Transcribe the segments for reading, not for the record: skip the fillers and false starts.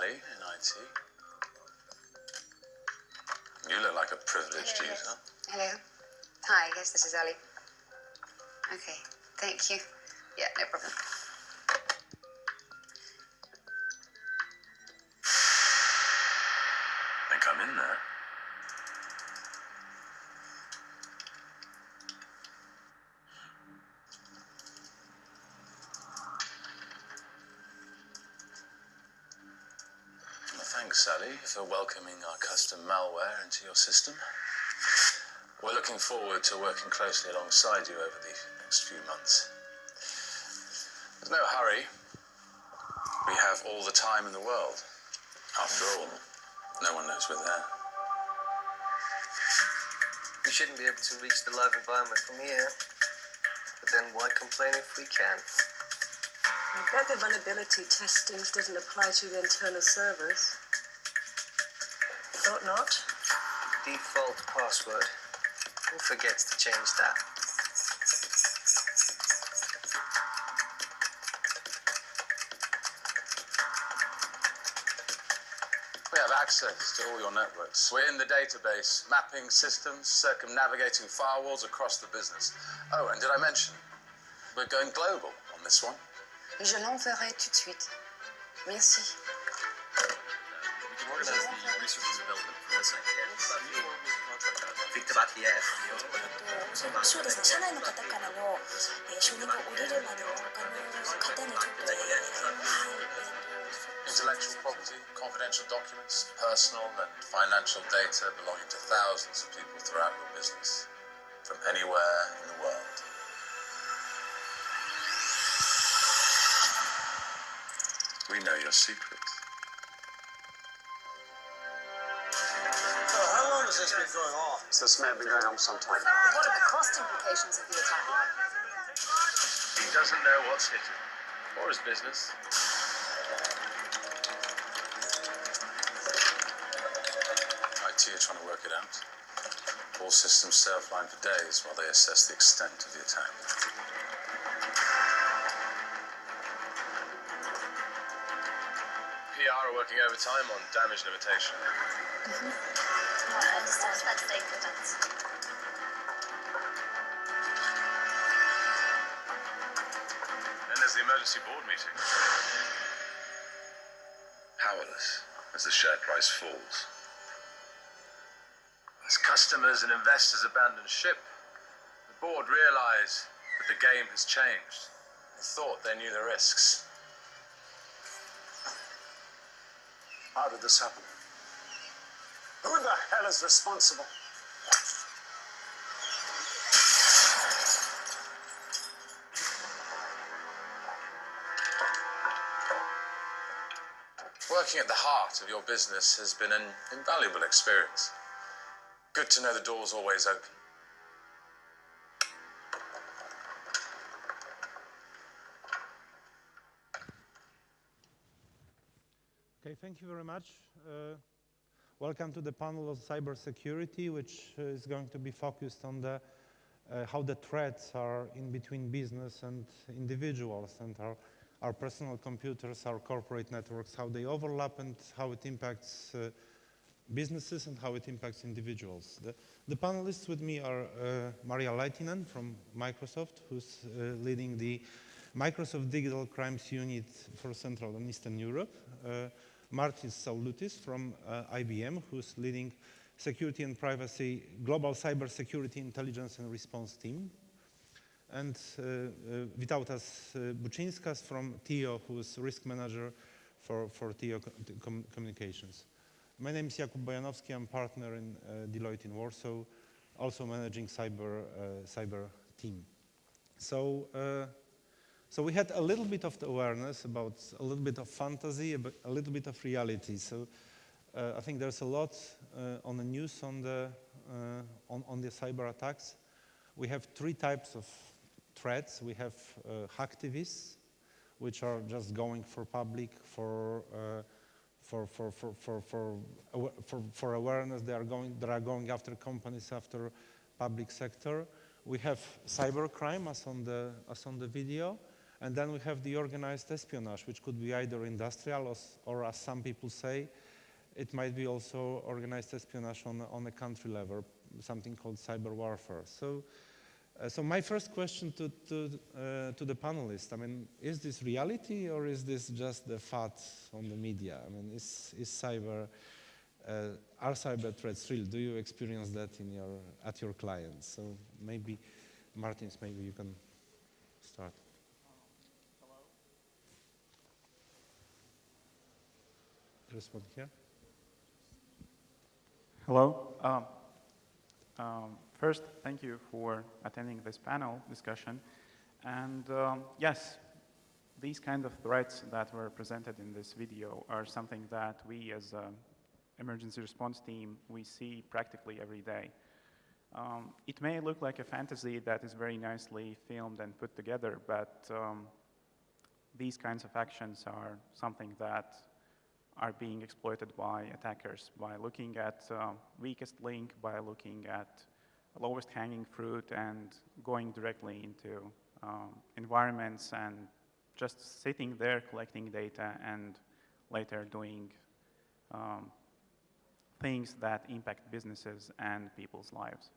Sally in IT. You look like a privileged Hello. user. Hello. Hi, yes, this is Ali. Okay, thank you. Yeah, no problem. Think I'm in there. Well, thanks, Sally, for welcoming our custom malware into your system. We're looking forward to working closely alongside you over the next few months. There's no hurry. We have all the time in the world. After all, no one knows we're there. We shouldn't be able to reach the live environment from here. But then why complain if we can? I bet the vulnerability testing doesn't apply to the internal servers. Thought not. Default password. Who forgets to change that? We have access to all your networks. We're in the database, mapping systems, circumnavigating firewalls across the business. Oh, and did I mention, we're going global on this one. Je l'enverrai tout de suite. Merci. We can organize the research and development for this idea. Victor Batiev. そうですね、社内の方からの、承認が下りるまでの他の方にちょっと、Intellectual property, confidential documents, personal and financial data belonging to thousands of people throughout your business, from anywhere in the world. We know your secrets. So how long has this been going on? This may have been going on some time. What are the cost implications of the attack? He doesn't know what's hit him, or his business. IT are trying to work it out. All systems stay offline for days while they assess the extent of the attack. PR are working overtime on damage limitation. Let's take events. Then there's the emergency board meeting. Powerless as the share price falls. As customers and investors abandon ship, the board realize that the game has changed. They thought they knew the risks. How did this happen? Who the hell is responsible? Working at the heart of your business has been an invaluable experience. Good to know the door's always open. Okay, thank you very much. Welcome to the panel of cybersecurity, which is going to be focused on the how the threats are in between business and individuals, and our personal computers, our corporate networks, how they overlap and how it impacts businesses and how it impacts individuals. The panelists with me are Maria Laitinen from Microsoft, who's leading the Microsoft Digital Crimes Unit for Central and Eastern Europe. Martis Saulutis from IBM, who's leading Security and Privacy Global Cybersecurity Intelligence and Response Team. And Vytautas Bučinskas from TIO, who's Risk Manager for TIO Communications. My name is Jakub Bojanowski. I'm partner in Deloitte in Warsaw, also managing cyber team. So we had a little bit of the awareness about a little bit of fantasy, a little bit of reality. So I think there's a lot on the news on the cyber attacks. We have three types of threats. We have hacktivists, which are just going for public, for awareness. They are going after companies, after public sector. We have cybercrime, as on the video. And then we have the organized espionage, which could be either industrial or as some people say, it might be also organized espionage on a country level, something called cyber warfare. So my first question to the panelists, I mean, is this reality or is this just the fad on the media? I mean, are cyber threats real? Do you experience that at your clients? So maybe, Martins, maybe you can start. Hello. There's one here. Hello. First, thank you for attending this panel discussion. And yes, these kind of threats that were presented in this video are something that we as an emergency response team, we see practically every day. It may look like a fantasy that is very nicely filmed and put together, but these kinds of actions are something that are being exploited by attackers by looking at weakest link, by looking at lowest hanging fruit and going directly into environments and just sitting there collecting data and later doing things that impact businesses and people's lives.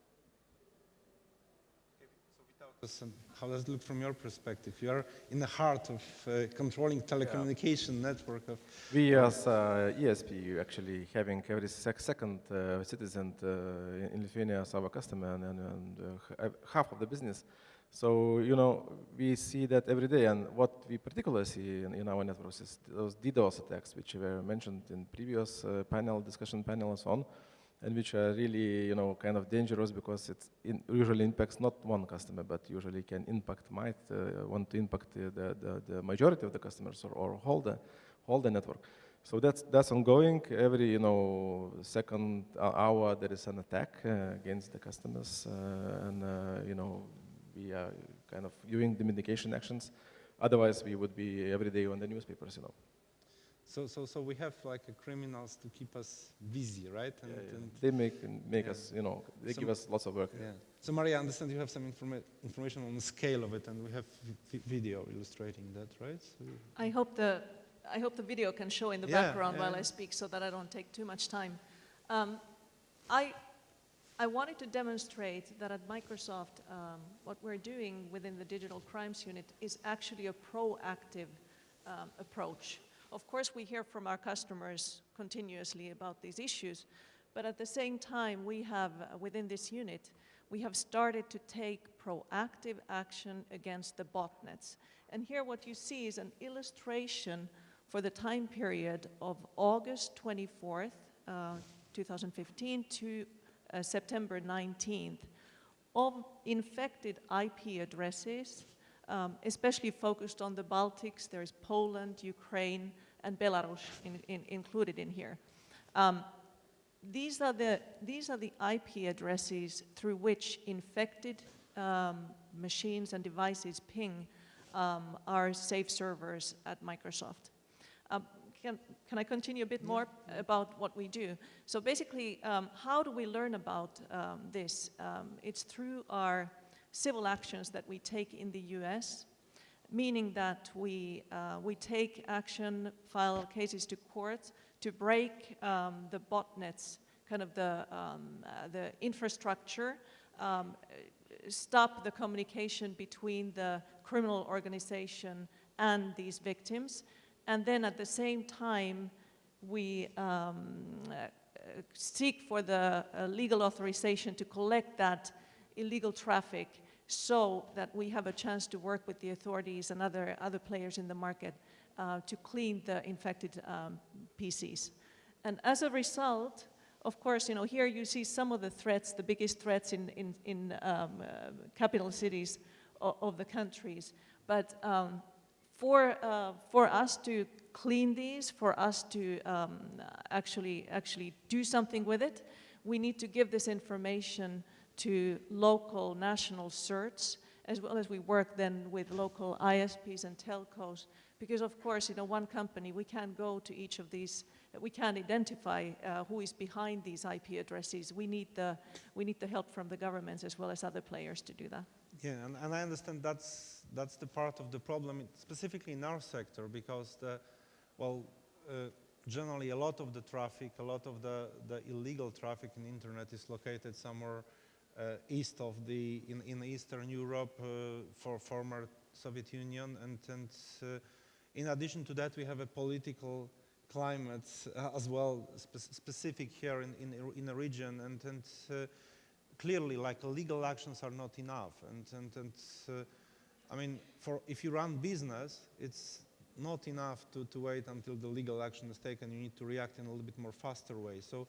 How does it look from your perspective? You are in the heart of controlling telecommunication network. We as ESP actually having every second citizen in Lithuania as our customer and half of the business. So, you know, we see that every day, and what we particularly see in our networks is those DDoS attacks, which were mentioned in previous discussion panel and so on, and which are really, you know, kind of dangerous because it usually impacts not one customer, but usually can might want to impact the majority of the customers or hold the network. So that's ongoing. Every, you know, second hour there is an attack against the customers, and you know, we are kind of doing the mitigation actions. Otherwise, we would be every day on the newspapers, you know. So we have like criminals to keep us busy, right? And they make us, you know, they give us lots of work. Yeah. So Maria, I understand you have some information on the scale of it, and we have video illustrating that, right? So I hope the video can show in the background while I speak, so that I don't take too much time. I wanted to demonstrate that at Microsoft, what we're doing within the Digital Crimes Unit is actually a proactive approach. Of course, we hear from our customers continuously about these issues, but at the same time, we have, within this unit, we have started to take proactive action against the botnets. And here what you see is an illustration for the time period of August 24th, 2015 to September 19th, of infected IP addresses, especially focused on the Baltics. There's Poland, Ukraine, and Belarus included in here. These are the IP addresses through which infected machines and devices ping our safe servers at Microsoft. Can I continue a bit more about what we do? So basically, how do we learn about this? It's through our civil actions that we take in the US, meaning that we take action, file cases to court to break the botnets, kind of the infrastructure, stop the communication between the criminal organization and these victims, and then at the same time we seek for the legal authorization to collect that illegal traffic so that we have a chance to work with the authorities and other players in the market to clean the infected PCs. And as a result, of course, you know, here you see some of the threats, the biggest threats in capital cities of the countries. But for us to clean these, for us to actually do something with it, we need to give this information to local national certs, as well as we work then with local ISPs and telcos, because of course, you know, one company, we can't go to each of these, we can't identify who is behind these IP addresses. We need the help from the governments as well as other players to do that. Yeah, and I understand that's the part of the problem, specifically in our sector, because generally a lot of the traffic, a lot of the illegal traffic in the internet is located somewhere east of in Eastern Europe, for former Soviet Union, and in addition to that, we have a political climate as well, specific here in the region, and clearly, like, legal actions are not enough, and I mean, if you run business, it's not enough to wait until the legal action is taken. You need to react in a little bit more faster way. So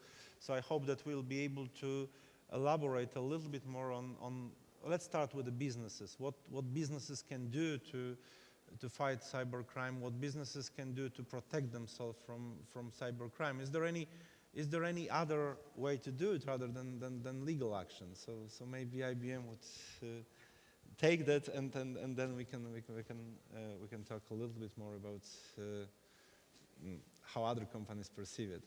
I hope that we'll be able to elaborate a little bit more on let's start with the businesses. What businesses can do to fight cybercrime? What businesses can do to protect themselves from cybercrime? Is there any other way to do it rather than legal action? So maybe IBM would take that, and then we can talk a little bit more about how other companies perceive it.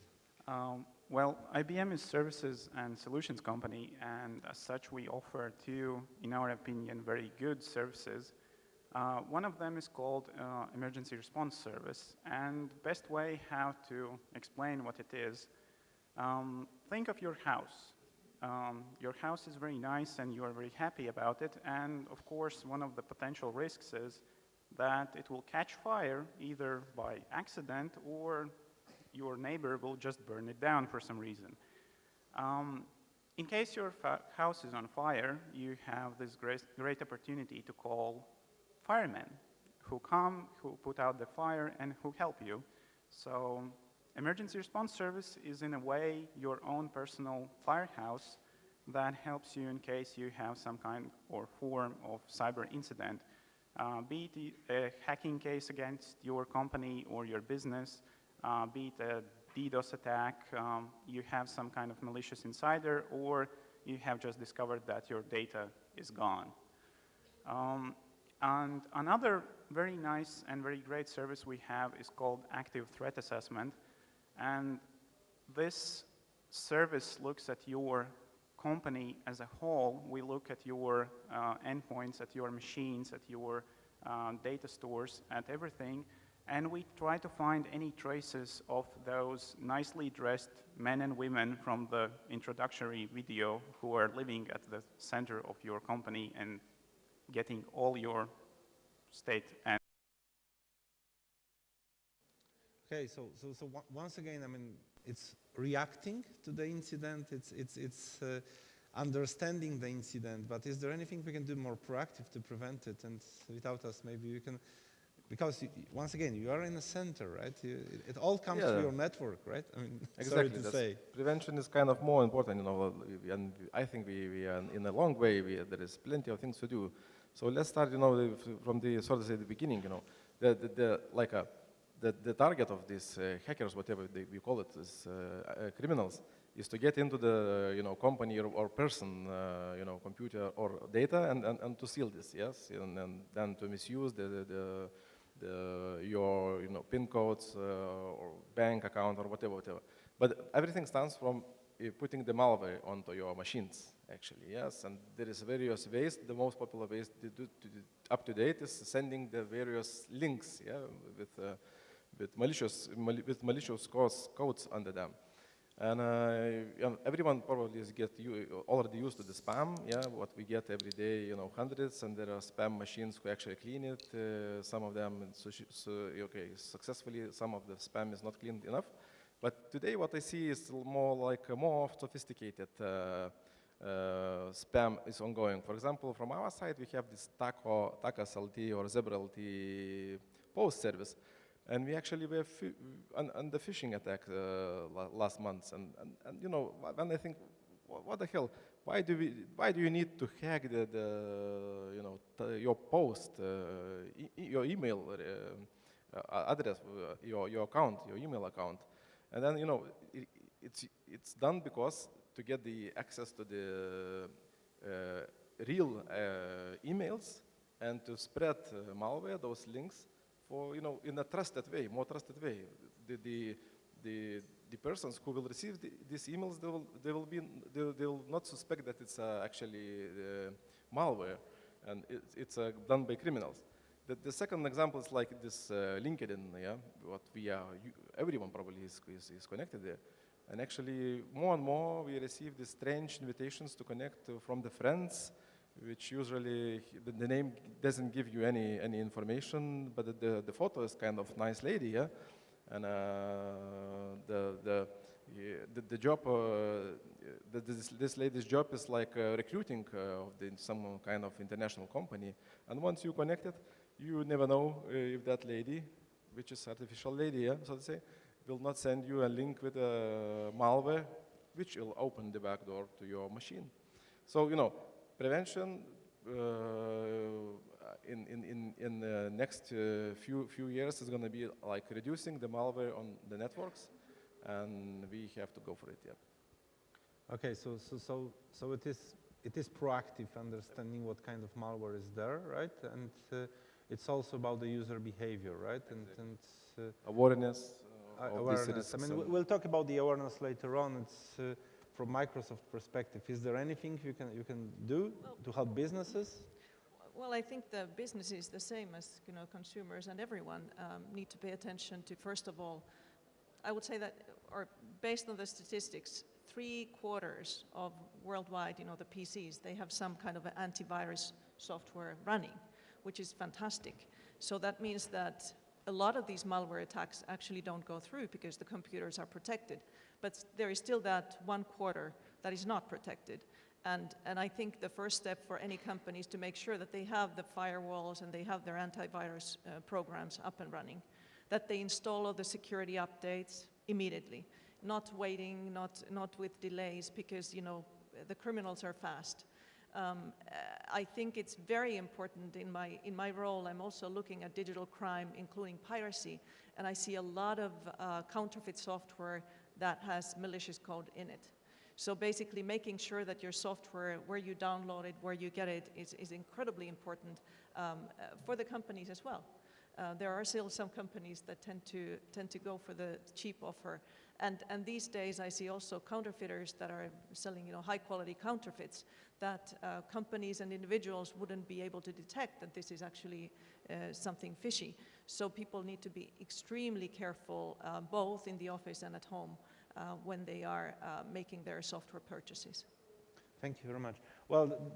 Well, IBM is services and solutions company, and as such we offer two, in our opinion, very good services. One of them is called Emergency Response Service, and best way how to explain what it is, think of your house. Your house is very nice and you are very happy about it, and of course one of the potential risks is that it will catch fire either by accident or your neighbor will just burn it down for some reason. In case your house is on fire, you have this great opportunity to call firemen who come, who put out the fire, and who help you. So Emergency Response Service is in a way your own personal firehouse that helps you in case you have some kind or form of cyber incident, be it a hacking case against your company or your business, be it a DDoS attack, you have some kind of malicious insider, or you have just discovered that your data is gone. And another very nice and very great service we have is called Active Threat Assessment. And this service looks at your company as a whole. We look at your endpoints, at your machines, at your data stores, at everything, and we try to find any traces of those nicely dressed men and women from the introductory video who are living at the center of your company and getting all your state and Okay, so once again, I mean, it's reacting to the incident, it's understanding the incident, but is there anything we can do more proactive to prevent it? And without us, maybe you can, because once again, you are in the center, right? It all comes through your network, right? I mean, exactly. Sorry to say. Prevention is kind of more important, you know, and I think we are in a long way. There is plenty of things to do. So let's start, you know, from the sort of say the beginning, you know, the target of these hackers, whatever we call it, is criminals, is to get into the company or person computer or data and to steal this, yes, and then to misuse your PIN codes or bank account or whatever. But everything starts from putting the malware onto your machines, actually, yes. And there is various ways. The most popular ways up to date is sending the various links, yeah, with malicious codes under them. And everyone probably is already used to the spam, yeah, what we get every day, hundreds, and there are spam machines who actually clean it. Some of them, successfully, some of the spam is not cleaned enough. But today what I see is more like a more sophisticated spam is ongoing. For example, from our side, we have this TACAS LT or Zebra LT post service. And we actually were on the phishing attack last month, and when I think, what the hell? Why do you need to hack your post, your email address, your account, your email account, and then it's done because to get the access to the real emails and to spread malware, those links. Or, in a trusted way, more trusted way. The persons who will receive these emails, they will not suspect that it's actually malware. and it's done by criminals. The second example is like this LinkedIn, yeah, what we are, everyone probably is connected there. And actually, more and more, we receive these strange invitations to connect from the friends, which usually, the name doesn't give you any information, but the photo is kind of nice lady, yeah? And the job, this lady's job is like recruiting of some kind of international company. And once you connect it, you never know if that lady, which is artificial lady, yeah, so to say, will not send you a link with a malware, which will open the back door to your machine. So, you know, prevention in the next few years is going to be like reducing the malware on the networks, and we have to go for it, yeah. Okay, so it is proactive understanding what kind of malware is there, right? And it's also about the user behavior, right? And awareness. Awareness. I mean, we'll talk about the awareness later on. It's from Microsoft perspective. Is there anything you can do to help businesses? Well, I think the business is the same as consumers, and everyone need to pay attention to. First of all, I would say that, or based on the statistics, 3/4 of worldwide, the PCs, they have some kind of an antivirus software running, which is fantastic. So that means that a lot of these malware attacks actually don't go through because the computers are protected. But there is still that 1/4 that is not protected. And I think the first step for any company is to make sure that they have the firewalls and they have their antivirus programs up and running, that they install all the security updates immediately, not waiting, not with delays, because the criminals are fast. I think it's very important in my role. I'm also looking at digital crime, including piracy, and I see a lot of counterfeit software that has malicious code in it. So basically making sure that your software, where you download it, where you get it, is incredibly important for the companies as well. There are still some companies that tend to go for the cheap offer. And these days I see also counterfeiters that are selling high quality counterfeits that companies and individuals wouldn't be able to detect that this is actually something fishy. So people need to be extremely careful both in the office and at home when they are making their software purchases. Thank you very much. Well,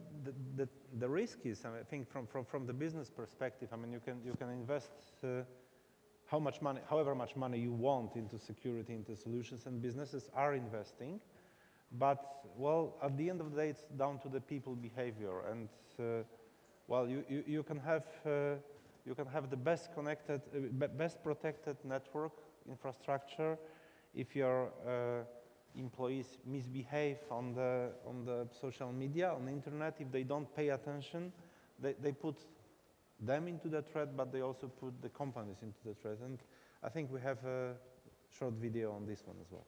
the risk is, I think, from the business perspective. I mean, you can invest however much money you want into security, into solutions, and businesses are investing. But well, at the end of the day, it's down to the people behavior. And well, you can have the best connected, best protected network infrastructure if your employees misbehave on the social media, on the internet. If they don't pay attention, they put them into the threat, but they also put the companies into the threat. And I think we have a short video on this one as well.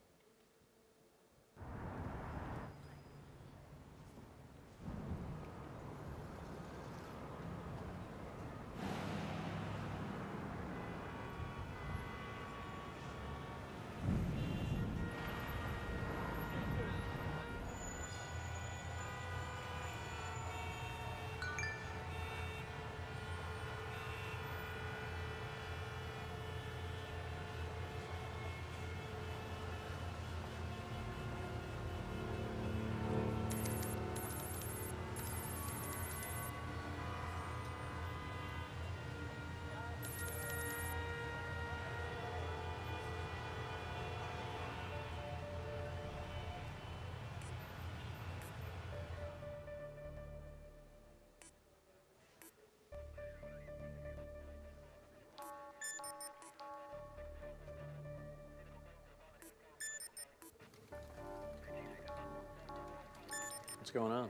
What's going on?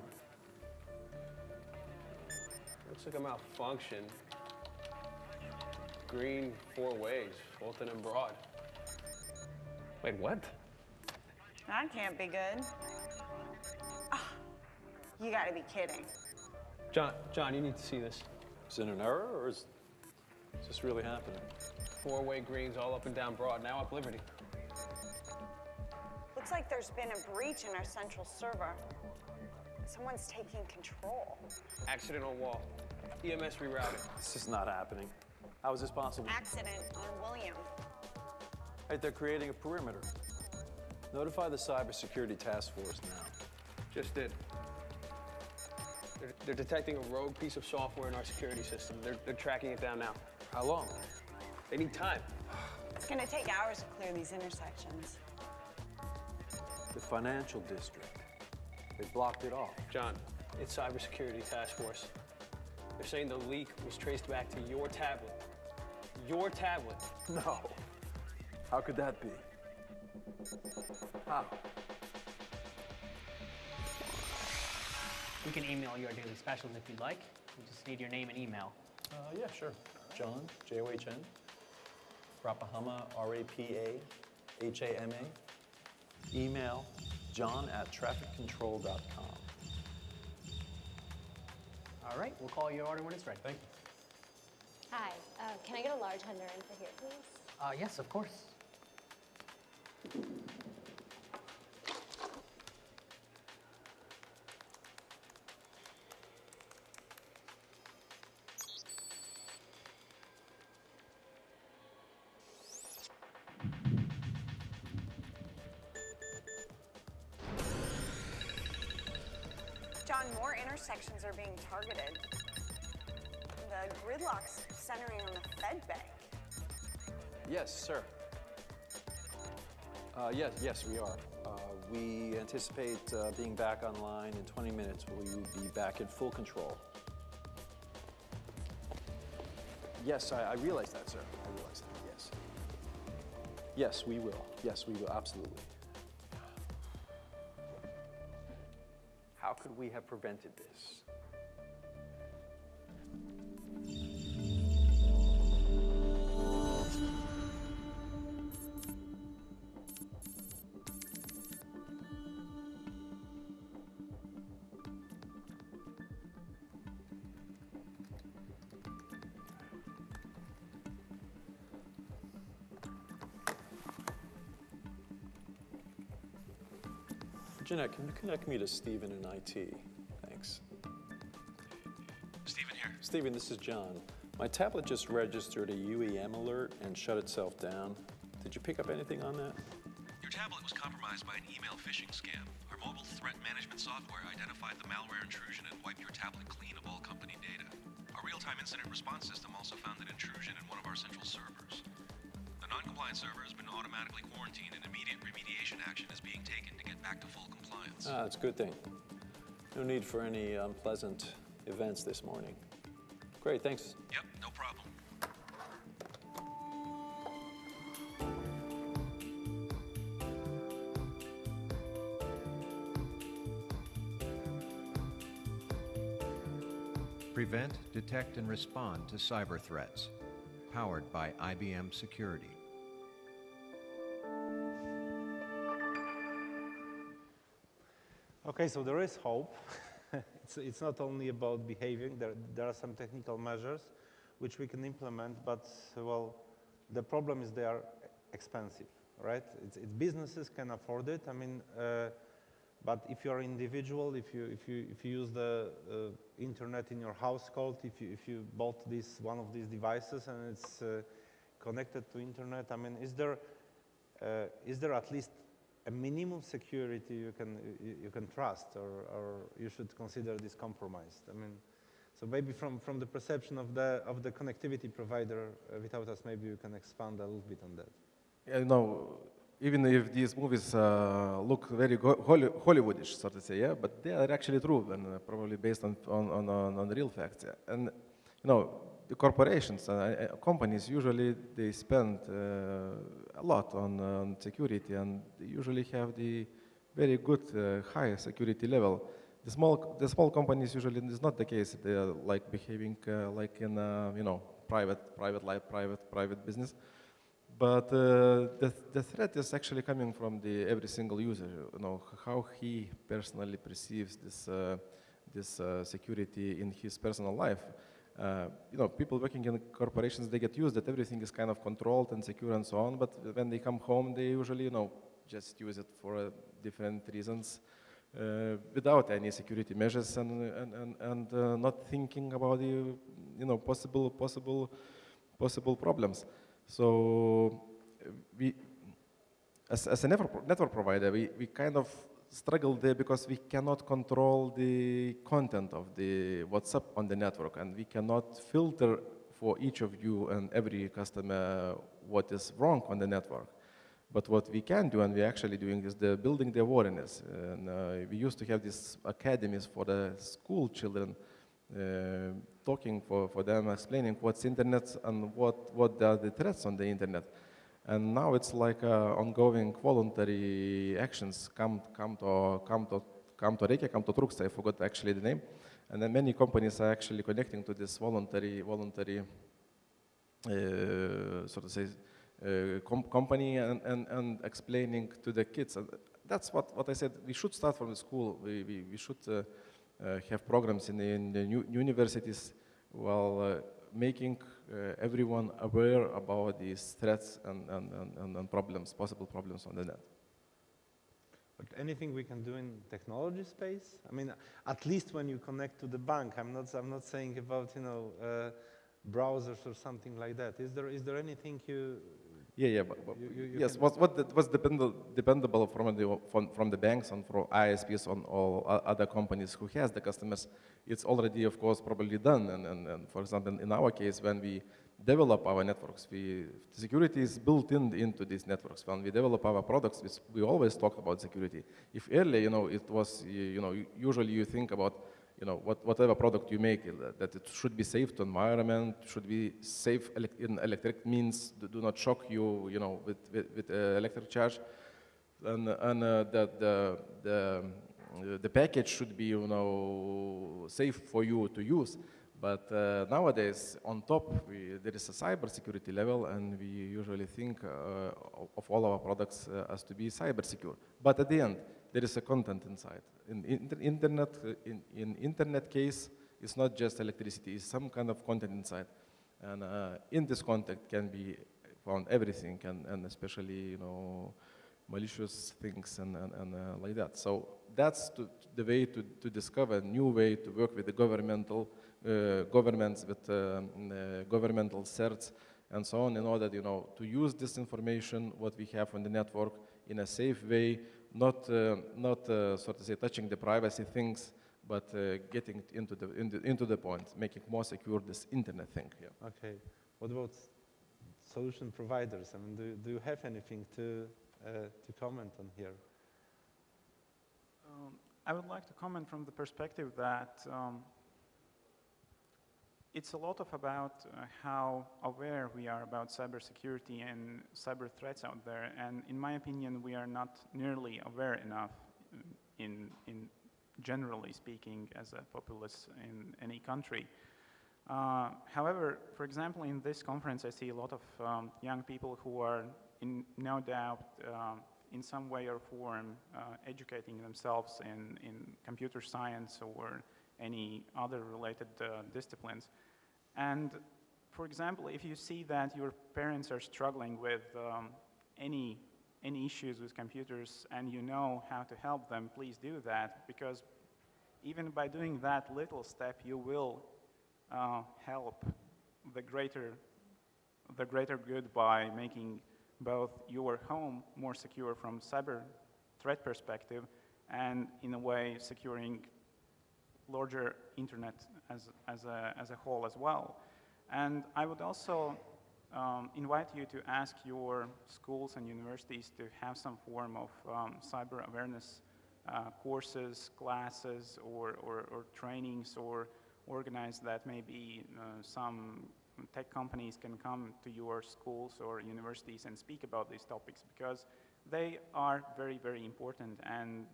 Looks like a malfunction. Green 4 ways, Fulton and Broad. Wait, what? That can't be good. Oh, you gotta be kidding. John, you need to see this. Is it an error, or is this really happening? 4-way greens all up and down Broad, now up Liberty. Looks like there's been a breach in our central server. So Someone's taking control. Accident on wall. EMS rerouted. This is not happening. How is this possible? Accident on William. Hey, they're creating a perimeter. Notify the cybersecurity task force now. Just did. They're detecting a rogue piece of software in our security system. They're tracking it down now. How long? They need time. It's gonna take hours to clear these intersections. The financial district. They blocked it off. John, it's cybersecurity task force. They're saying the leak was traced back to your tablet. Your tablet. No. How could that be? How? We can email you our daily specials if you'd like. We just need your name and email. Yeah, sure. John, J-O-H-N. Rapahama, R-A-P-A-H-A-M-A. Email john@trafficcontrol.com. All right, we'll call your order when it's ready. Thank you. Hi, can I get a large Honduran for here, please? Yes, of course. John, more intersections are being targeted. The gridlock's centering on the Fed Bank. Yes, sir. Yes, we are. We anticipate being back online in 20 minutes. We will be back in full control. Yes, I realize that, sir. I realize that, yes. Yes, we will. Yes, we will, absolutely. How could we have prevented this? Jeanette, can you connect me to Stephen in IT? Thanks. Stephen here. Stephen, this is John. My tablet just registered a UEM alert and shut itself down. Did you pick up anything on that? Your tablet was compromised by an email phishing scam. Our mobile threat management software identified the malware intrusion and wiped your tablet clean of all company data. Our real-time incident response system also found an intrusion in one of our central servers. The non-compliant server has been automatically quarantined and immediate remediation action is being taken to get back to full compliance. That's a good thing. No need for any unpleasant events this morning. Great, thanks. Yep, no problem. Prevent, detect, and respond to cyber threats. Powered by IBM Security. Okay, so there is hope. It's not only about behaving. There are some technical measures which we can implement, but, well, the problem is they are expensive, right? Businesses can afford it. I mean, but if you're an individual, if you use the internet in your household, if you bought one of these devices and it's connected to internet, I mean, is there at least a minimum security you can trust, or you should consider this compromised? I mean, so maybe from the perception of the connectivity provider, without us, maybe you can expand a little bit on that. Yeah, no. Even if these movies look very Hollywoodish, so to say, yeah, but they are actually true and probably based on real facts. And you know, the corporations, companies usually they spend a lot on security, and they usually have the very good high security level. The small companies usually is not the case. They are like behaving like in you know, private life, private business. But the threat is actually coming from every single user. You know, how he personally perceives this security in his personal life. You know, people working in corporations, they get used that everything is kind of controlled and secure and so on. But when they come home, they usually, you know, just use it for different reasons. without any security measures and not thinking about the possible problems. So we, as a network provider, we kind of struggle there because we cannot control the content of the WhatsApp on the network, and we cannot filter for each of you and every customer what is wrong on the network. But what we can do, and we're actually doing, is building the awareness. And, we used to have these academies for the school children, talking for them, explaining what's internet and what are the threats on the internet. And now it's like ongoing voluntary actions. Come to Reikia, come to Trūksta, I forgot actually the name. And then many companies are actually connecting to this voluntary so to say, company and explaining to the kids. And that's what I said. We should start from the school. We should have programs in the universities while making everyone aware about these threats and problems, possible problems on the net. But anything we can do in technology space? I mean, at least when you connect to the bank. I'm not saying about browsers or something like that. Is there anything you? Yeah, but yes. What's dependable from the banks and from ISPs on all other companies who has the customers, it's already, of course, probably done. And for example, in our case, when we develop our networks, security is built into these networks. When we develop our products, we always talk about security. If earlier, it was, usually you think about, whatever product you make, that it should be safe to environment, should be safe in electric means, do not shock you, with electric charge, and that the package should be, safe for you to use. But nowadays, on top, there is a cybersecurity level, and we usually think of all our products as to be cyber secure. But at the end, there is a content inside. In internet case, it's not just electricity, it's some kind of content inside. And in this content can be found everything, and especially, malicious things and like that. So that's the way to discover a new way to work with the governments, with governmental certs and so on, in order, to use this information, what we have on the network, in a safe way, not so to say touching the privacy things, but getting into the point, making more secure this internet thing. Yeah. Okay. What about solution providers? I mean, do you have anything to comment on here? I would like to comment from the perspective that it's a lot about how aware we are about cybersecurity and cyber threats out there. And in my opinion, we are not nearly aware enough in generally speaking as a populace in any country. However, for example, in this conference, I see a lot of young people who are no doubt in some way or form educating themselves in computer science or any other related disciplines. And for example, if you see that your parents are struggling with any issues with computers and you know how to help them, please do that, because even by doing that little step, you will help the greater good by making both your home more secure from cyber threat perspective and in a way securing larger internet as a whole as well. And I would also invite you to ask your schools and universities to have some form of cyber awareness courses, classes, or trainings, or organize that maybe some tech companies can come to your schools or universities and speak about these topics, because they are very, very important. And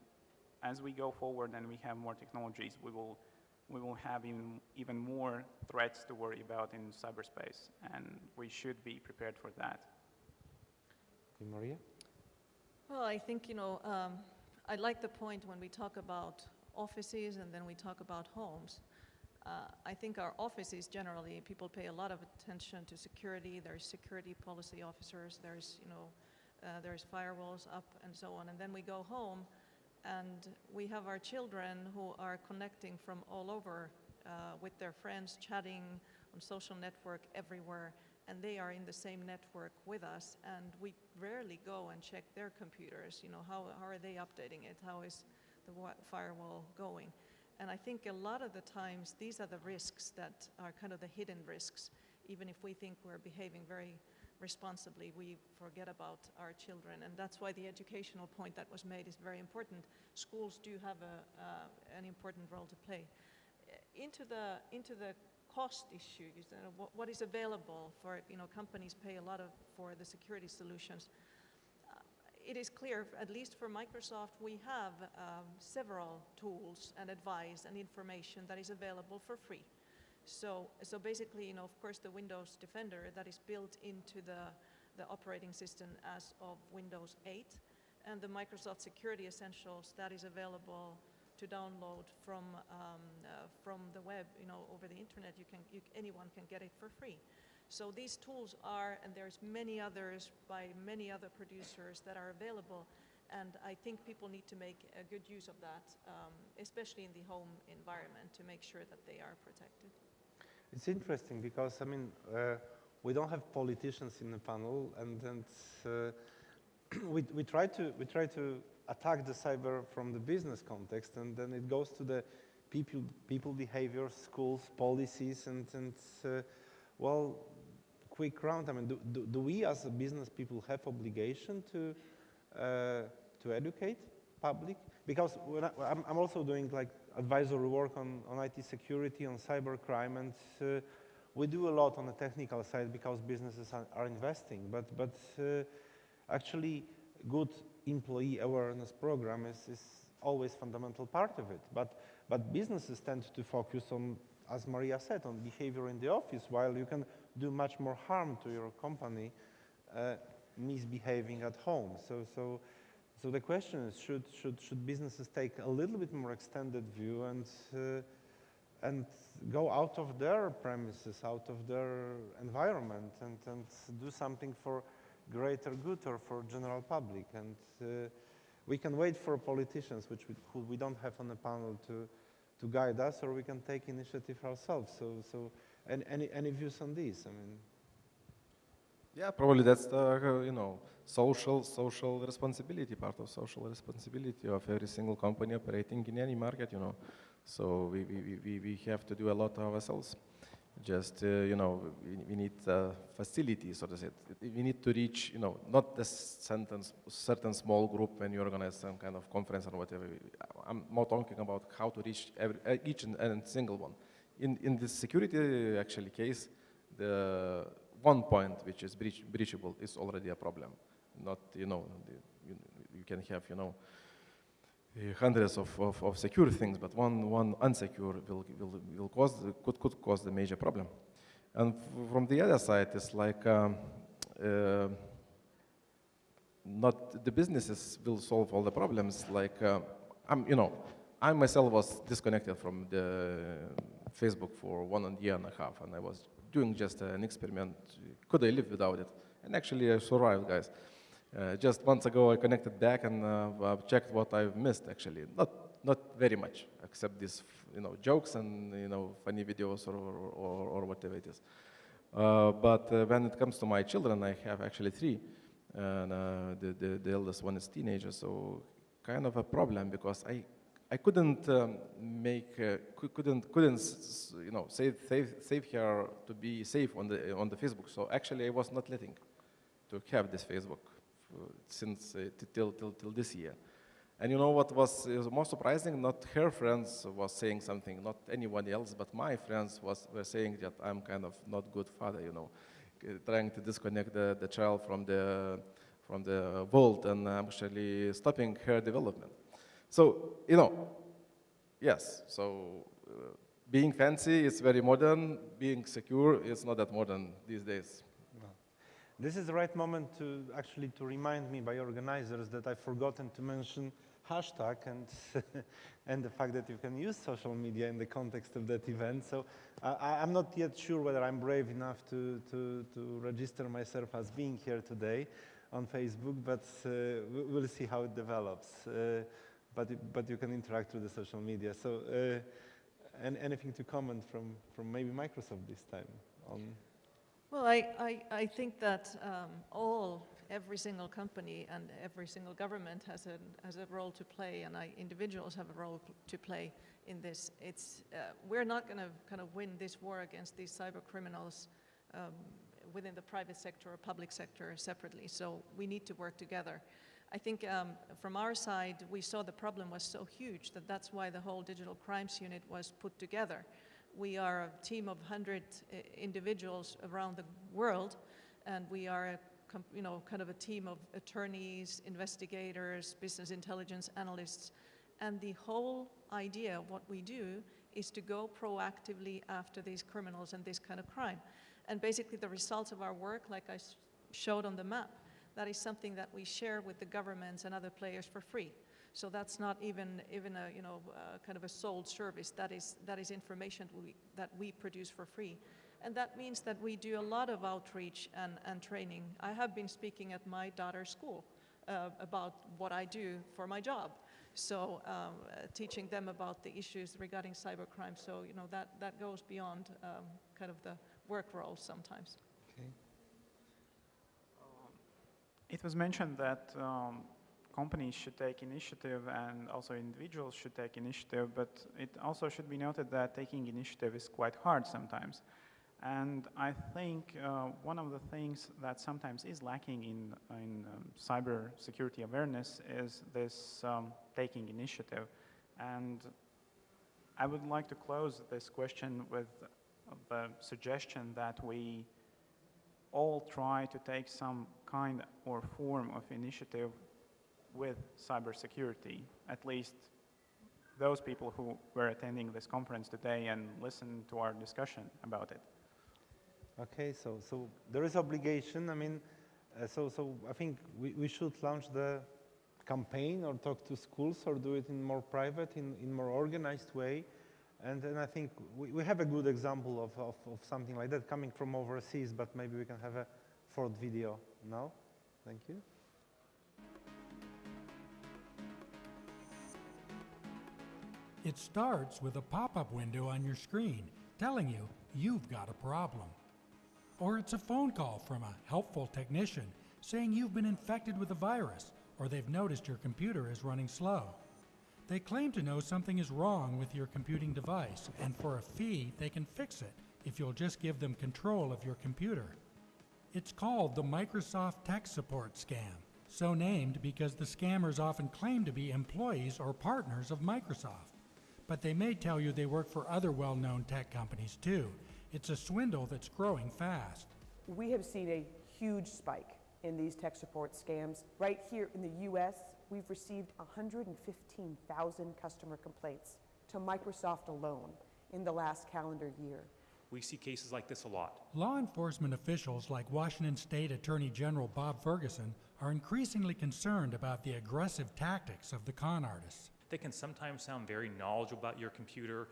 as we go forward and we have more technologies, we will have even more threats to worry about in cyberspace, and we should be prepared for that. Maria? Well, I think, I like the point when we talk about offices and then we talk about homes. I think our offices generally, people pay a lot of attention to security. There's security policy officers, there's firewalls up and so on. And then we go home And we have our children who are connecting from all over with their friends, chatting on social network everywhere, and they are in the same network with us, and we rarely go and check their computers. You know, how are they updating it? How is the firewall going? And I think a lot of the times these are the risks that are kind of the hidden risks. Even if we think we're behaving very responsibly, we forget about our children, and that's why the educational point that was made is very important. Schools do have an important role to play. Into the cost issue, what is available for, companies pay a lot for the security solutions. It is clear, at least for Microsoft, we have several tools and advice and information that is available for free. So basically, of course, the Windows Defender that is built into the operating system as of Windows 8, and the Microsoft Security Essentials that is available to download from the web, over the internet. Anyone can get it for free. So these tools are, and there's many others by many other producers that are available, and I think people need to make a good use of that, especially in the home environment, to make sure that they are protected. It's interesting because, we don't have politicians in the panel, and we try to attack the cyber from the business context, and then it goes to the people behavior, schools, policies, and well, quick round. Do we as a business people have obligation to educate public? Because I'm also doing like advisory work on IT security, on cybercrime, and we do a lot on the technical side because businesses are investing. But actually, good employee awareness program is always fundamental part of it. But businesses tend to focus on, as Maria said, on behavior in the office, while you can do much more harm to your company misbehaving at home. So the question is, should businesses take a little bit more extended view and go out of their premises, out of their environment, and do something for greater good or for general public? And we can wait for politicians, who we don't have on the panel, to guide us, or we can take initiative ourselves. So any views on this? Yeah, probably that's the social responsibility, part of social responsibility of every single company operating in any market. So we have to do a lot ourselves. Just we need facilities, so to say. We need to reach not the certain small group when you organize some kind of conference or whatever. I'm more talking about how to reach each and single one. In this security actually case, the one point which is breachable is already a problem. Not you can have hundreds of secure things, but one unsecure could cause the major problem. And from the other side, it's like not the businesses will solve all the problems. Like I myself was disconnected from the Facebook for 1.5 years, and I was doing just an experiment. Could I live without it? And actually, I survived, guys. Just months ago, I connected back and checked what I've missed. Actually, not very much, except these jokes and funny videos or whatever it is. But when it comes to my children, I have actually 3, and the eldest one is teenager, so kind of a problem because I couldn't save her to be safe on the Facebook. So actually, I was not letting to have this Facebook since till this year. And what was most surprising? Not her friends was saying something, not anyone else, but my friends were saying that I'm kind of not good father, trying to disconnect the child from the world and actually stopping her development. So yes. So being fancy is very modern. Being secure is not that modern these days. This is the right moment to remind me by organizers that I've forgotten to mention hashtag and the fact that you can use social media in the context of that event. So I'm not yet sure whether I'm brave enough to register myself as being here today on Facebook, but we'll see how it develops. but you can interact through the social media. So, and anything to comment from maybe Microsoft this time on? Well, I think that every single company and every single government has a role to play, and individuals have a role to play in this. We're not going to kind of win this war against these cyber criminals within the private sector or public sector separately, so we need to work together. I think from our side, we saw the problem was so huge that that's why the whole Digital Crimes Unit was put together. We are a team of 100 individuals around the world, and we are kind of a team of attorneys, investigators, business intelligence analysts, and the whole idea of what we do is to go proactively after these criminals and this kind of crime. And basically the results of our work, like I showed on the map, that is something that we share with the governments and other players for free. So that's not even a kind of a sold service. That is information that we produce for free. And that means that we do a lot of outreach and training. I have been speaking at my daughter's school about what I do for my job. So teaching them about the issues regarding cybercrime. So that goes beyond kind of the work role sometimes. Okay. It was mentioned that companies should take initiative and also individuals should take initiative, but it also should be noted that taking initiative is quite hard sometimes. And I think one of the things that sometimes is lacking in cyber security awareness is this taking initiative. And I would like to close this question with the suggestion that we all try to take some kind or form of initiative with cybersecurity, at least those people who were attending this conference today and listened to our discussion about it. Okay, so there is obligation. I mean, so I think we should launch the campaign or talk to schools or do it in more private, in more organized way. And I think we have a good example of something like that coming from overseas, but maybe we can have a fourth video now. Thank you. It starts with a pop-up window on your screen telling you you've got a problem. Or it's a phone call from a helpful technician saying you've been infected with a virus, or they've noticed your computer is running slow. They claim to know something is wrong with your computing device, and for a fee, they can fix it if you'll just give them control of your computer. It's called the Microsoft Tech Support Scam, so named because the scammers often claim to be employees or partners of Microsoft. But they may tell you they work for other well-known tech companies too. It's a swindle that's growing fast. We have seen a huge spike in these tech support scams. Right here in the US, we've received 115,000 customer complaints to Microsoft alone in the last calendar year. We see cases like this a lot. Law enforcement officials like Washington State Attorney General Bob Ferguson are increasingly concerned about the aggressive tactics of the con artists. They can sometimes sound very knowledgeable about your computer.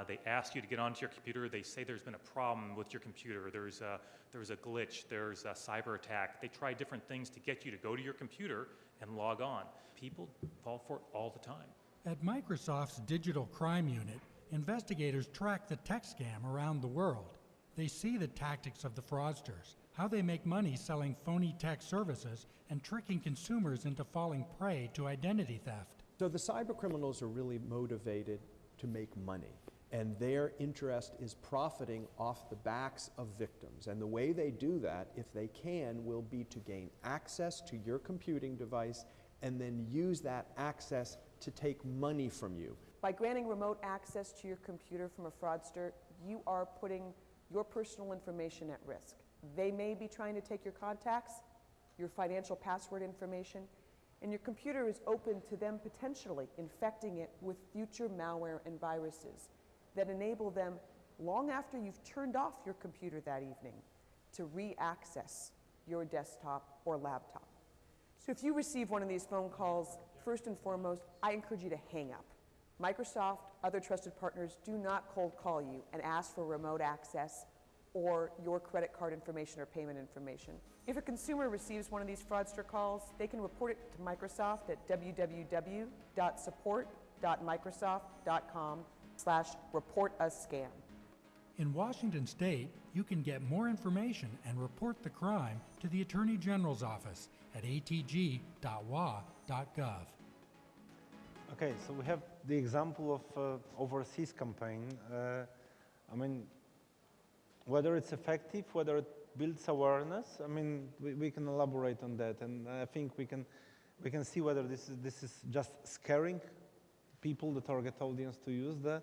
They ask you to get onto your computer. They say there's been a problem with your computer. There's a glitch. There's a cyber attack. They try different things to get you to go to your computer and log on. People fall for it all the time. At Microsoft's Digital Crime Unit, investigators track the tech scam around the world. They see the tactics of the fraudsters, how they make money selling phony tech services and tricking consumers into falling prey to identity theft. So the cyber criminals are really motivated to make money, and their interest is profiting off the backs of victims. And the way they do that, if they can, will be to gain access to your computing device and then use that access to take money from you. By granting remote access to your computer from a fraudster, you are putting your personal information at risk. They may be trying to take your contacts, your financial password information, and your computer is open to them potentially infecting it with future malware and viruses that enable them, long after you've turned off your computer that evening, to re-access your desktop or laptop. So if you receive one of these phone calls, first and foremost, I encourage you to hang up. Microsoft, other trusted partners do not cold call you and ask for remote access or your credit card information or payment information. If a consumer receives one of these fraudster calls, they can report it to Microsoft at www.support.microsoft.com/reportuscam. In Washington State, you can get more information and report the crime to the Attorney General's office at atg.wa.gov. Okay, so we have the example of overseas campaign. I mean, whether it's effective, whether it builds awareness, I mean, we can elaborate on that, and I think we can see whether this is just scaring people, the target audience, to use the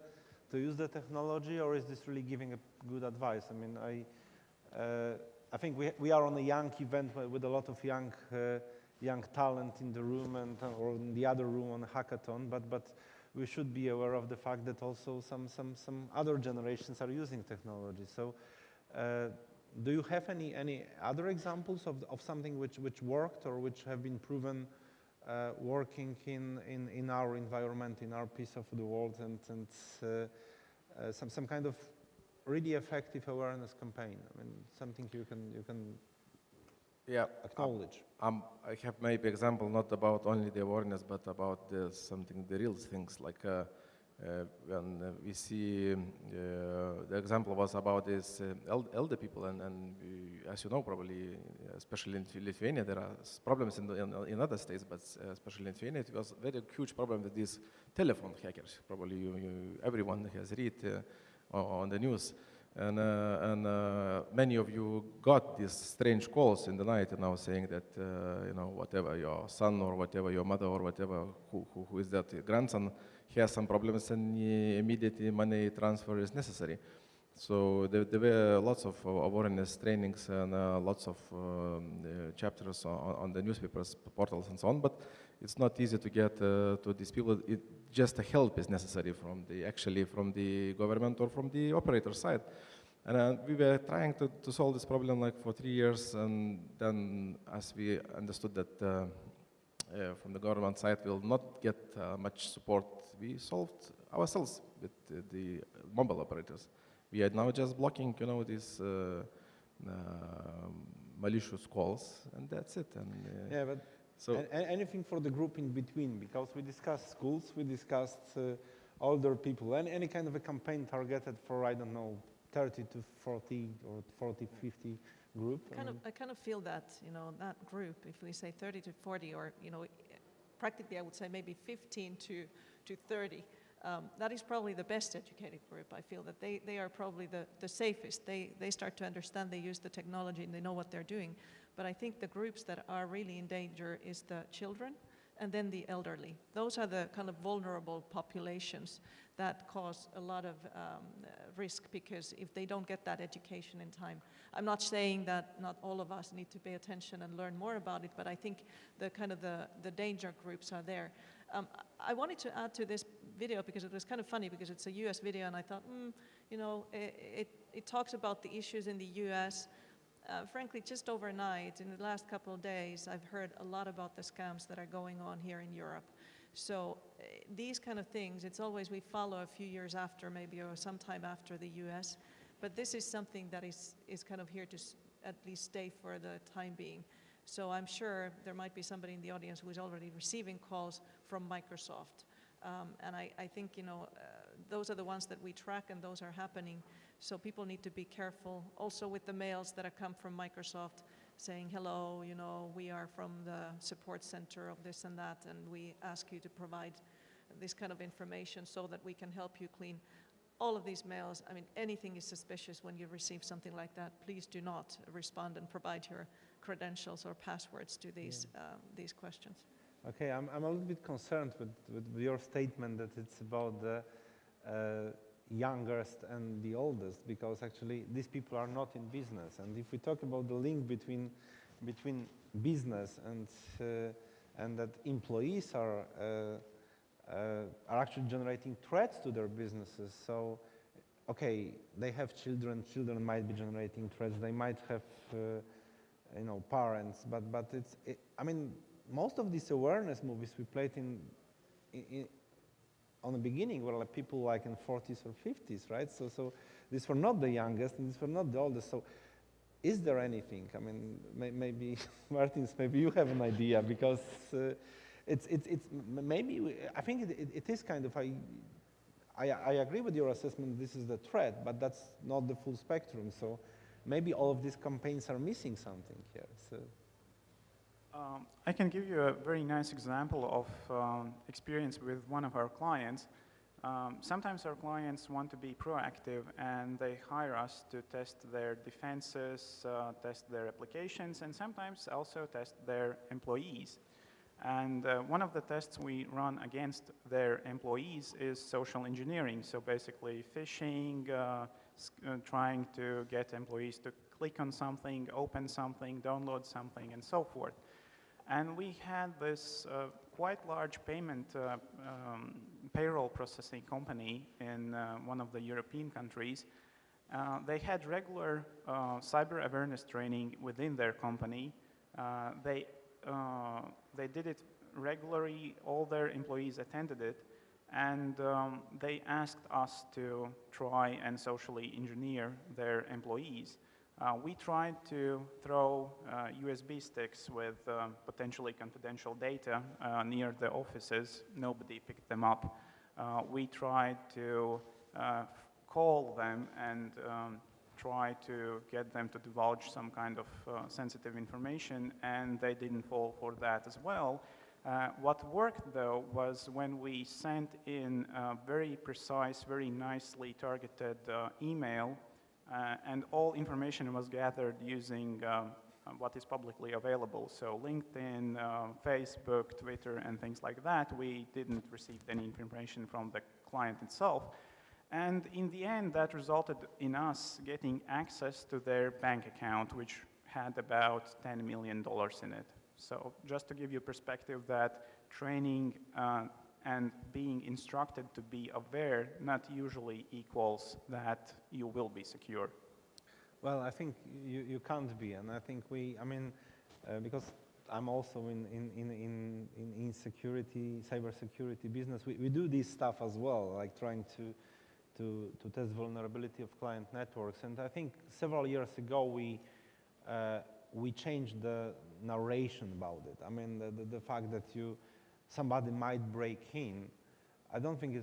technology, or is this really giving a good advice? I mean, I think we are on a young event with a lot of young talent in the room or in the other room on a hackathon, but we should be aware of the fact that also some other generations are using technology. So do you have any other examples of something which worked or which have been proven working in our environment, in our piece of the world, and some kind of really effective awareness campaign? I mean, something you can acknowledge. I have maybe example not about only the awareness, but about the real things, like when we see the example was about this elder people, and as you know, probably, especially in Lithuania, there are problems in other states, but especially in Lithuania, it was a very huge problem with these telephone hackers. Probably everyone has read on the news. And many of you got these strange calls in the night, saying that whatever your son or whatever your mother or whatever who is that grandson, he has some problems, and immediately money transfer is necessary. So there were lots of awareness trainings and lots of chapters on the newspapers, portals, and so on. But it's not easy to get to these people. Just a help is necessary from the government or from the operator side. And we were trying to solve this problem like for 3 years, and then as we understood that from the government side we'll not get much support, we solved ourselves with the mobile operators. We are now just blocking, these malicious calls, and that's it. And yeah, but so anything for the group in between, because we discussed schools, we discussed older people, and any kind of a campaign targeted for, I don't know, 30 to 40 or 40, 50 group. I kind of feel that, that group, if we say 30 to 40, or, practically I would say maybe 15 to 30, that is probably the best educated group. I feel that they are probably the safest. They start to understand, they use the technology, and they know what they're doing. But I think the groups that are really in danger is the children and then the elderly. Those are the kind of vulnerable populations that cause a lot of risk, because if they don't get that education in time. I'm not saying that not all of us need to pay attention and learn more about it, but I think the kind of the danger groups are there. I wanted to add to this video because it was kind of funny, because it's a US video, and I thought, it talks about the issues in the US. Frankly, just overnight, in the last couple of days, I've heard a lot about the scams that are going on here in Europe. So these kind of things, it's always we follow a few years after, maybe, or sometime after the US. But this is something that is kind of here to at least stay for the time being. So I'm sure there might be somebody in the audience who is already receiving calls from Microsoft. And I think, those are the ones that we track, and those are happening. So people need to be careful also with the mails that have come from Microsoft saying, hello, we are from the support center of this and that, and we ask you to provide this kind of information so that we can help you clean. All of these mails, I mean, anything is suspicious when you receive something like that. Please do not respond and provide your credentials or passwords to these questions. Okay, I'm a little bit concerned with your statement that it's about the youngest and the oldest, because actually these people are not in business. And if we talk about the link between business and that employees are actually generating threats to their businesses. So, okay, they have children. Children might be generating threats. They might have, parents. But I mean, most of these awareness movies we played on the beginning were like people like in 40s or 50s, right? So these were not the youngest and these were not the oldest. So is there anything? I mean, maybe, Martins, maybe you have an idea, because it's maybe, I think it is kind of, I agree with your assessment, this is the threat, but that's not the full spectrum. So maybe all of these campaigns are missing something here. So. I can give you a very nice example of experience with one of our clients. Sometimes our clients want to be proactive and they hire us to test their defenses, test their applications, and sometimes also test their employees. And one of the tests we run against their employees is social engineering. So basically phishing, trying to get employees to click on something, open something, download something, and so forth. And we had this quite large payroll processing company in one of the European countries. They had regular cyber awareness training within their company. They did it regularly, all their employees attended it, and they asked us to try and socially engineer their employees. We tried to throw USB sticks with potentially confidential data near the offices. Nobody picked them up. We tried to call them and try to get them to divulge some kind of sensitive information, and they didn't fall for that as well. What worked, though, was when we sent in a very precise, very nicely targeted email, and all information was gathered using what is publicly available. So LinkedIn, Facebook, Twitter, and things like that. We didn't receive any information from the client itself. And in the end, that resulted in us getting access to their bank account, which had about $10 million in it. So just to give you perspective that training and being instructed to be aware not usually equals that you will be secure. Well, I think you can't be, and I think because I'm also in security, cybersecurity business, we do this stuff as well, like trying to test vulnerability of client networks. And I think several years ago we changed the narration about it. I mean, the fact that somebody might break in, I don't think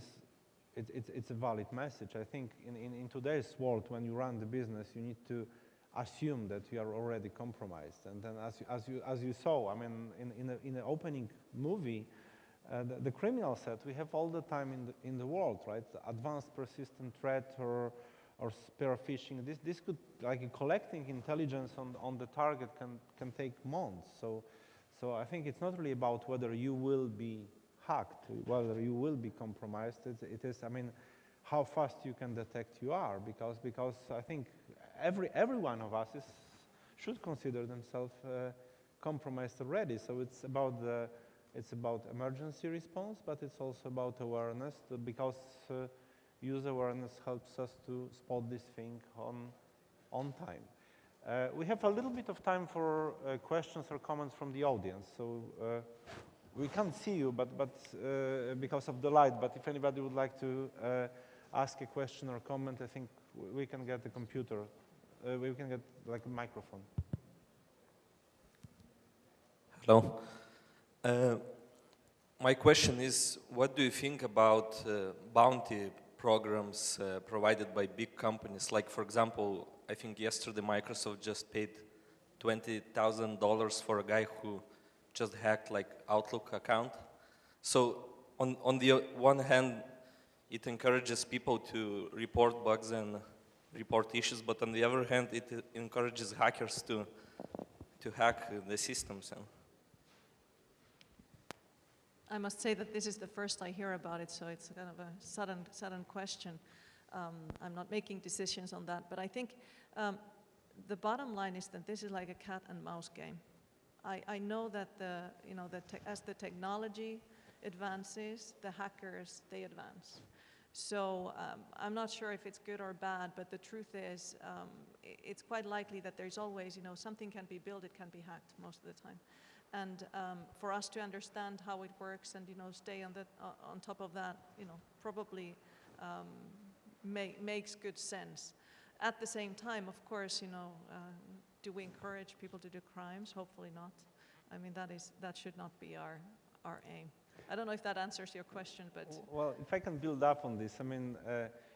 it's a valid message. I think in today's world, when you run the business, you need to assume that you are already compromised. And then as you saw, I mean, in the opening movie, the criminal set we have all the time in the world, right? Advanced persistent threat or spear phishing. This could, like, collecting intelligence on the target can take months. So I think it's not really about whether you will be hacked, whether you will be compromised. It is, I mean, how fast you can detect you are, because I think every one of us should consider themselves compromised already. So it's about emergency response, but it's also about awareness, because user awareness helps us to spot this thing on time. We have a little bit of time for questions or comments from the audience. So we can't see you, but because of the light. But if anybody would like to ask a question or comment, I think we can get the computer. We can get like a microphone. Hello. My question is, what do you think about bounty programs provided by big companies? Like, for example, I think yesterday Microsoft just paid $20,000 for a guy who just hacked like Outlook account. So on the one hand, it encourages people to report bugs and report issues, but on the other hand, it encourages hackers to hack the systems. I must say that this is the first I hear about it, so it's kind of a sudden question. I'm not making decisions on that, but I think the bottom line is that this is like a cat and mouse game. I know that as the technology advances, the hackers, they advance. So I'm not sure if it's good or bad, but the truth is it's quite likely that there's always, something can be built, it can be hacked most of the time. And for us to understand how it works and, stay on top of that, probably makes good sense. At the same time, of course, do we encourage people to do crimes? Hopefully not. I mean, that should not be our aim. I don't know if that answers your question, but... Well, if I can build up on this, I mean,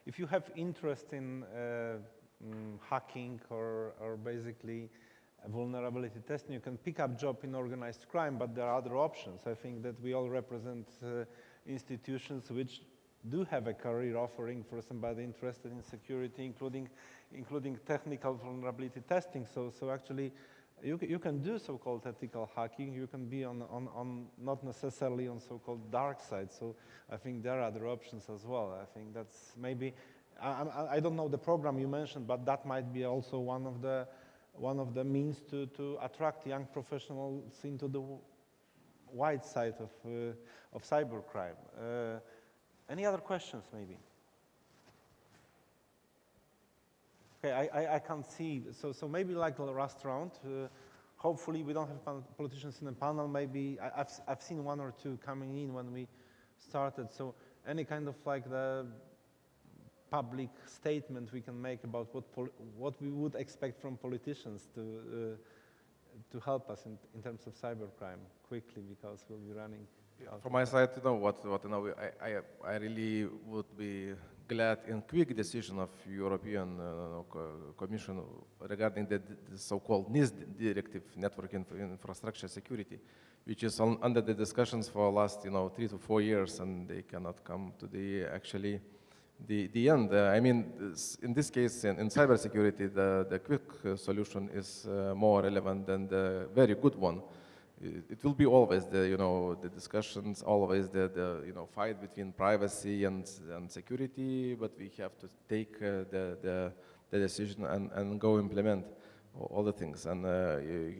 if you have interest in hacking or basically vulnerability testing, you can pick up job in organized crime, but there are other options. I think that we all represent institutions which do have a career offering for somebody interested in security, including technical vulnerability testing. So actually, you can do so-called ethical hacking. You can be on not necessarily on so-called dark side. So I think there are other options as well. I think that's maybe, I don't know the program you mentioned, but that might be also one of the means to attract young professionals into the wide side of cybercrime. Any other questions, maybe? Okay, I can't see. So maybe like the last round. Hopefully, we don't have politicians in the panel. Maybe I've seen one or two coming in when we started. So any kind of like the public statement we can make about what we would expect from politicians to help us in terms of cybercrime quickly, because we'll be running. From my side, I really would be glad in quick decision of European Commission regarding the so-called NIS directive, Network Infrastructure Security, which is under the discussions for the last 3 to 4 years, and they cannot come to the end. I mean, in this case, in cybersecurity, the quick solution is more relevant than the very good one. It will be always the discussions, always the fight between privacy and security, but we have to take the decision and go implement all the things. And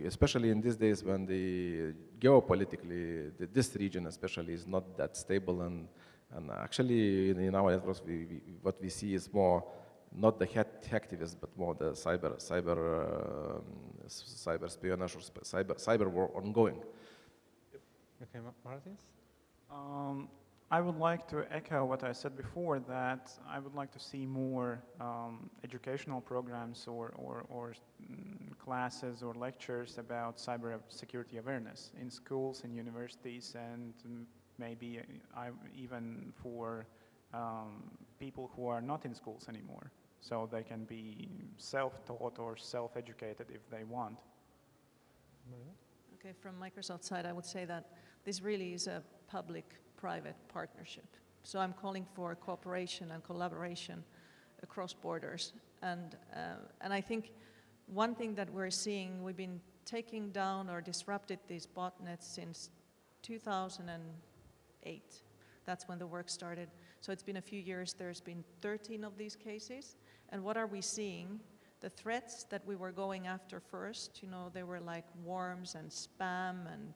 especially in these days when the geopolitically, this region especially is not that stable, and actually in our networks, what we see is more not the hacktivists, but more the cyber espionage or cyber war ongoing. Okay, Martins? I would like to echo what I said before, that I would like to see more educational programs or classes or lectures about cyber security awareness in schools and universities, and maybe even for people who are not in schools anymore, so they can be self-taught or self-educated if they want. Okay, from Microsoft's side, I would say that this really is a public-private partnership. So I'm calling for cooperation and collaboration across borders. And I think one thing that we're seeing, we've been taking down or disrupted these botnets since 2008. That's when the work started. So it's been a few years. There's been 13 of these cases. And what are we seeing? The threats that we were going after first, they were like worms and spam and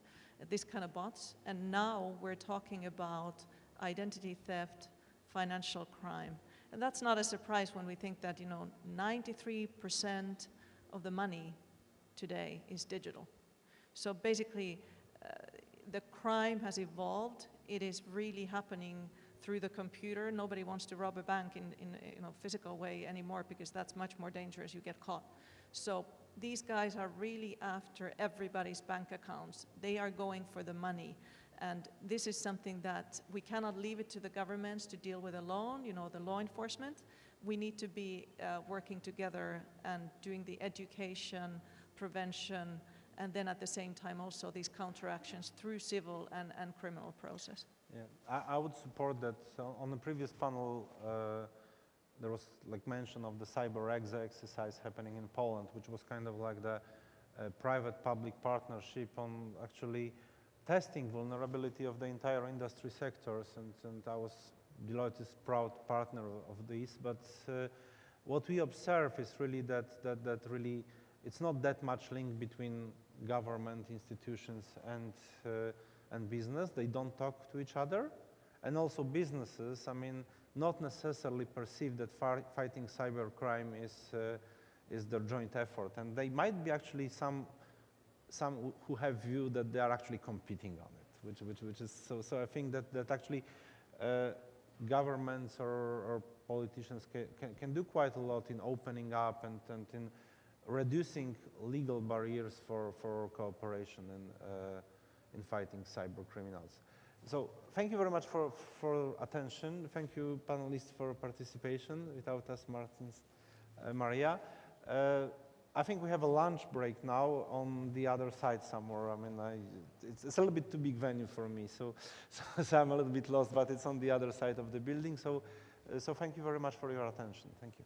this kind of bots. And now we're talking about identity theft, financial crime. And that's not a surprise when we think that, 93% of the money today is digital. So basically, the crime has evolved. It is really happening through the computer. Nobody wants to rob a bank in a physical way anymore, because that's much more dangerous. You get caught. So these guys are really after everybody's bank accounts. They are going for the money. And this is something that we cannot leave it to the governments to deal with alone, the law enforcement. We need to be working together and doing the education, prevention, and then at the same time also these counteractions through civil and criminal process. Yeah, I would support that. So on the previous panel, there was like mention of the cyber exercise happening in Poland, which was kind of like the private-public partnership on actually testing vulnerability of the entire industry sectors, and I was Deloitte's proud partner of this. But what we observe is really that really it's not that much link between government institutions and business. They don't talk to each other, and also businesses, not necessarily perceive that fighting cybercrime is their joint effort, and they might be actually some some who have viewed that they are actually competing on it, which is so I think that actually governments or politicians can do quite a lot in opening up and in reducing legal barriers for cooperation and in fighting cyber criminals. So thank you very much for attention. Thank you, panelists, for participation. Without us, Maria. I think we have a lunch break now on the other side somewhere. I mean, it's a little bit too big venue for me, so I'm a little bit lost, but it's on the other side of the building. So thank you very much for your attention. Thank you.